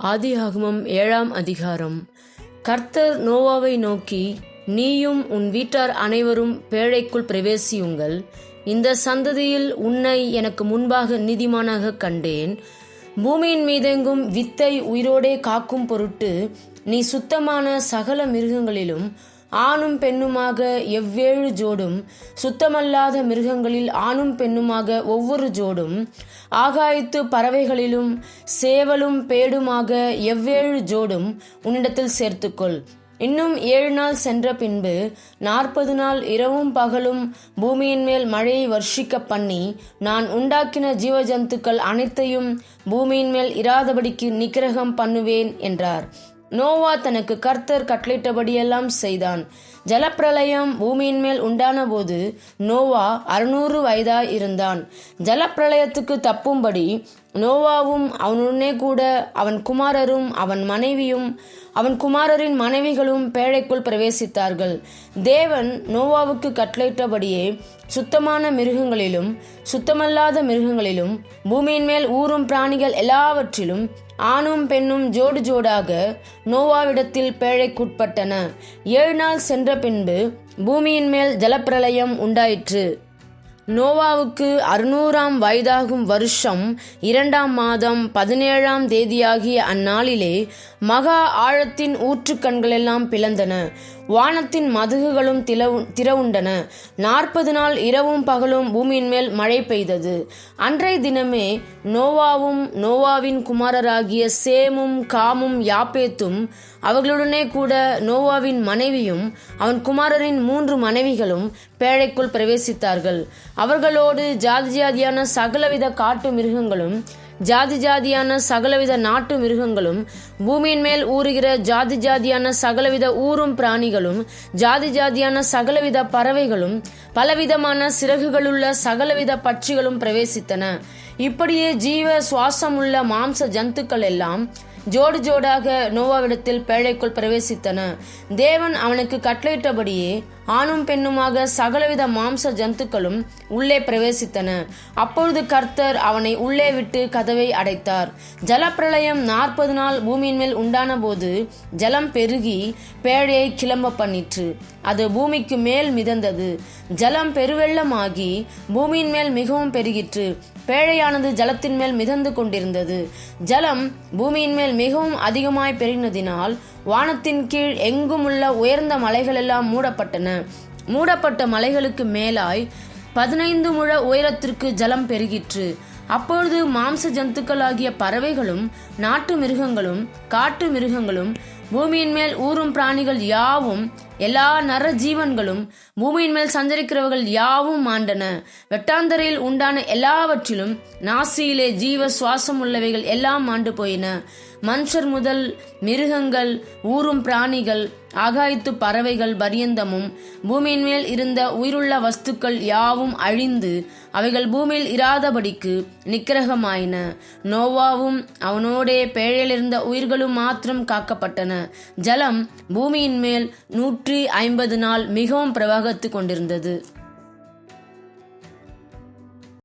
ஆதியாகமம் 7ஆம் அதிகாரம். கர்த்தர் நோவாவை நோக்கி, நீயும் உன் வீட்டார் அனைவரும் பேழைக்குள் பிரவேசியுங்கள். இந்த சந்ததியில் உன்னை எனக்கு முன்பாக நீதிமானாக கண்டேன். பூமியின் மீதெங்கும் வித்தை உயிரோடே காக்கும் பொருட்டு நீ சுத்தமான சகல மிருகங்களிலும் ஆணும் பெண்ணுமாக 7 ஜோடும், சுத்தமல்லாத மிருகங்களில் ஆணும் பெண்ணுமாக ஒவ்வொரு ஜோடும், ஆகாயத்து பறவைகளிலும் சேவலும் பேடுமாக 7 ஜோடும் உன்னிடத்தில் சேர்த்துக்கொள். இன்னும் 7 நாள் சென்ற பின்பு 40 நாள் இரவும் பகலும் பூமியின் மேல் மழையை வர்ஷிக்க பண்ணி, நான் உண்டாக்கின ஜீவஜந்துக்கள் அனைத்தையும் பூமியின் மேல் இராதபடிக்கு நிக்கிரகம் பண்ணுவேன் என்றார். நோவா தனக்கு கர்த்தர் கட்டளையிட்டபடியெல்லாம் செய்தான். ஜலப்பிரளயம் பூமியின் மேல் உண்டான போது நோவா 600 வயதாய் இருந்தான். ஜலப்பிரளயத்துக்கு தப்பும்படி நோவாவும் அவனுடனே கூட அவன் குமாரரும் அவன் மனைவியும் அவன் குமாரரின் மனைவிகளும் பேழைக்குள் பிரவேசித்தார்கள். தேவன் நோவாவுக்கு கட்டளையிட்டபடியே சுத்தமான மிருகங்களிலும் சுத்தமல்லாத மிருகங்களிலும் பூமியின் மேல் ஊறும் பிராணிகள் எல்லாவற்றிலும் ஆணும் பெண்ணும் ஜோடு ஜோடாக நோவாவிடத்தில் பேழைக்குட்பட்டன. 7 நாள் சென்ற பின்பு பூமியின் மேல் ஜலப்பிரளயம் உண்டாயிற்று. நோவாவுக்கு 600ஆம் வயதாகும் வருஷம் 2ஆம் மாதம் 17ஆம் தேதியாகிய அந்நாளிலே மகா ஆழத்தின் ஊற்றுக்கண்களெல்லாம் பிளந்தன. வானத்தின் மதகுகளும் திறவுண்டன. 40 நாள் இரவும் பகலும் பூமியின் மேல் மழை பெய்தது. அன்றைய தினமே நோவாவும் நோவாவின் குமாரராகிய சேமும் காமும் யாப்பேத்தும் அவர்களுடனே கூட நோவாவின் மனைவியும் அவன் குமாரரின் 3 மனைவிகளும் பேழைக்குள் பிரவேசித்தார்கள். அவர்களோடு ஜாதி ஜாதியான சகலவித காட்டு மிருகங்களும் ஜாதி ஜாதியான சகலவித நாட்டு மிருகங்களும் பூமியின் மேல் ஊறுகிற ஜாதி ஜாதியான சகலவித ஊறும் பிராணிகளும் ஜாதி ஜாதியான சகலவித பறவைகளும் பலவிதமான சிறகுகளுள்ள சகலவித பட்சிகளும் பிரவேசித்தன. இப்படியே ஜீவ சுவாசமுள்ள மாம்ச ஜந்துக்கள் எல்லாம் ஜோடு ஜோடாக நோவாவிடத்தில் பேழைக்குள் பிரவேசித்தன. தேவன் அவனுக்கு கட்டளையிட்டபடியே ஆணும் பெண்ணுமாக சகலவித மாம்ச ஜந்துக்களும் உள்ளே பிரவேசித்தன. அப்பொழுது கர்த்தர் அவனை உள்ளே விட்டு கதவை அடைத்தார். ஜலப்பிரளயம் 40 நாள் பூமியின் மேல் உண்டான போது ஜலம் பெருகி பேழையை கிளம்ப பண்ணிற்று. அது பூமிக்கு மேல் மிதந்தது. ஜலம் பெருவெள்ளமாகி பூமியின் மேல் மிகவும் பெருகிற்று. பேழையானது ஜலத்தின் மேல் மிதந்து கொண்டிருந்தது. ஜலம் பூமியின் மேல் மிகவும் அதிகமாய் பெருகினதினால் வானத்தின் கீழ் எங்கும் உள்ள உயர்ந்த மலைகளெல்லாம் மூடப்பட்டன. மூடப்பட்ட மலைகளுக்கு மேலாய் 15 முழ உயரத்திற்கு ஜலம் பெருகிற்று. அப்பொழுது மாம்ச ஜந்துக்களாகிய பறவைகளும் நாட்டு மிருகங்களும் காட்டு மிருகங்களும் பூமியின் மேல் ஊறும் பிராணிகள் யாவும் எல்லா நர ஜீவன்களும் பூமியின் மேல் சஞ்சரிக்கிறவர்கள் யாவும் மாண்டன. வெட்டாந்தரையில் உண்டான எல்லாவற்றிலும் நாசியிலே ஜீவ சுவாசம் உள்ளவைகள் எல்லாம் மாண்டு போயின. மனுஷர் முதல் மிருகங்கள் ஊறும் பிராணிகள் ஆகாயத்து பறவைகள் பரியந்தமும் பூமியின் மேல் இருந்த உயிருள்ள வஸ்துக்கள் யாவும் அழிந்து அவைகள் பூமியில் இராதபடிக்கு நிக்கிரகமாயின. நோவாவும் அவனோடே பேழையிலிருந்த உயிர்களும் மாத்திரம் காக்கப்பட்டன. ஜலம் பூமியின் மேல் 150 நாள் மிகவும் பிரவாகத்து கொண்டிருந்தது.